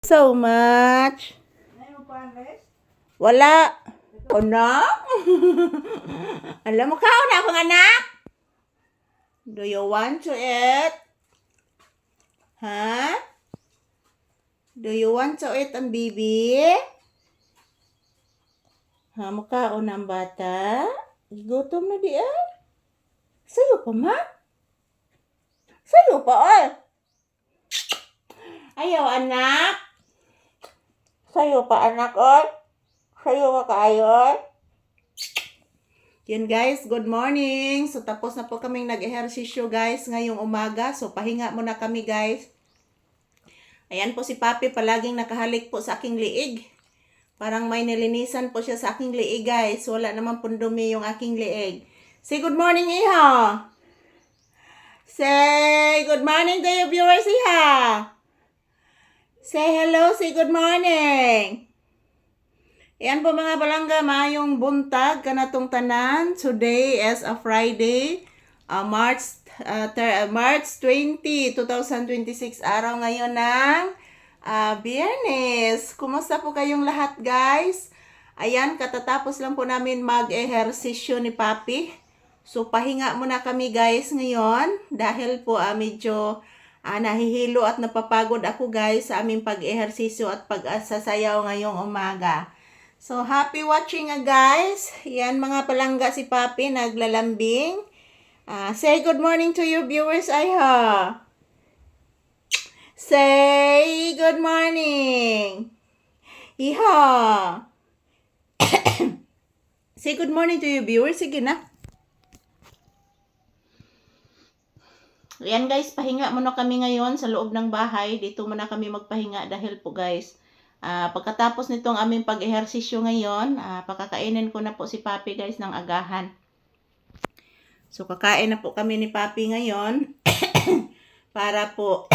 So much. Wala. Anak? Alam mo ka, na akong anak? Do you want to eat? Ha? Do you want to eat ang bibi? Ha, mukha o ng bata? Gutom na di ay? Sayo pa ma? Sayo pa ay? Ayaw anak? Sayo pa anak ay? Sayo ka kaayo ay? Yan guys, good morning. So tapos na po kaming nag-ehersisyo guys ngayong umaga. So pahinga muna kami guys. Ayan po si Papi palaging nakahalik po sa aking liig. Parang may nilinisan po siya sa aking liig guys. Wala naman pong dumi yung aking liig. Say good morning iha. Say good morning to your viewers iha. Say hello, say good morning. Ayan po mga balangga, mayong buntag kanatong tanan. Today is a Friday, March 20, 2026. Araw ngayon ng Biyernes. Kumusta po kayong lahat guys? Ayan, katatapos lang po namin mag-ehersisyo ni Papi. So pahinga muna kami guys ngayon. Dahil po medyo nahihilo at napapagod ako guys sa aming pag-ehersisyo at pag-sasayaw ngayong umaga. So, happy watching guys. Yan mga palangga si Papi naglalambing. Say good morning to your viewers ay ha. Say good morning. Iha. Say good morning to your viewers. Sige na. Yan guys, pahinga muna kami ngayon sa loob ng bahay. Dito muna kami magpahinga dahil po guys, pagkatapos nitong aming pag-ehersisyo ngayon, pakakainin ko na po si Papi guys ng agahan. So kakain na po kami ni Papi ngayon para po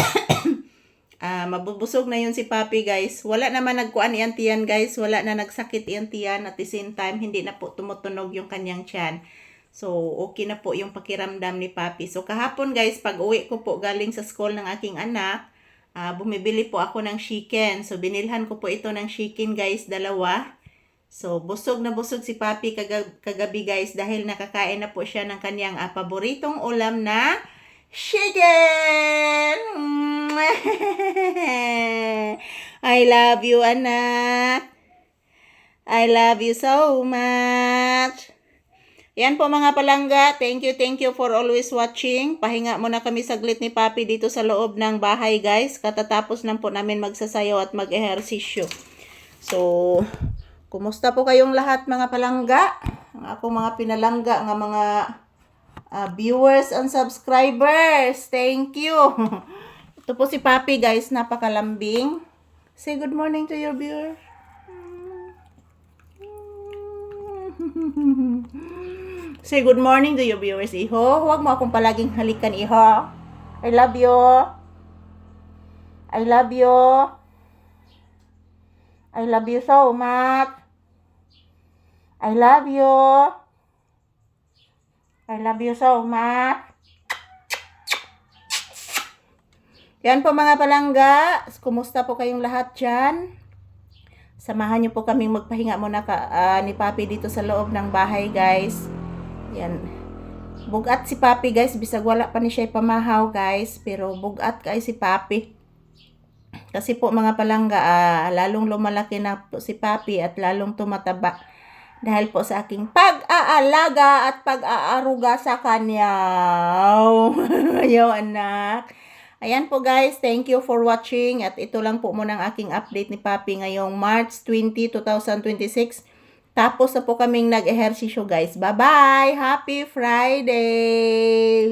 mabubusog na yun si Papi guys. Wala naman nagkuan iyang tiyan guys, wala na nagsakit iyang tiyan at the same time hindi na po tumutunog yung kanyang tiyan. So okay na po yung pakiramdam ni Papi. So kahapon guys, pag uwi ko po galing sa school ng aking anak, bumibili po ako ng chicken. So, binilhan ko po ito ng chicken guys, dalawa. So, busog na busog si Papi kagabi guys dahil nakakain na po siya ng kanyang paboritong ulam na chicken! I love you, anak. I love you so much. Yan po mga palangga, thank you for always watching. Pahinga muna kami saglit ni Papi dito sa loob ng bahay guys. Katatapos lang po namin magsasayaw at mag-ehersisyo. So, kumusta po kayong lahat mga palangga? Ang akong mga pinalangga ng mga viewers and subscribers. Thank you. Ito po si Papi guys, napakalambing. Say good morning to your viewer. Say good morning to your viewers, iho. Huwag mo akong palaging halikan, iho. I love you. I love you. I love you so much. I love you. I love you so much. Yan po mga palangga. Kumusta po kayong lahat dyan? Samahan niyo po kaming magpahinga muna ni Papi dito sa loob ng bahay guys. Yan. Bugat si Papi guys. Bisag wala pa ni siya pamahaw guys. Pero bugat kay si Papi. Kasi po mga palangga, lalong lumalaki na po si Papi at lalong tumataba. Dahil po sa aking pag-aalaga at pag-aaruga sa kanya. Ayaw anak. Ayan po guys. Thank you for watching. At ito lang po muna ang aking update ni Papi ngayong March 20, 2026. Tapos na po kaming nag-ehersisyo guys. Bye-bye! Happy Friday!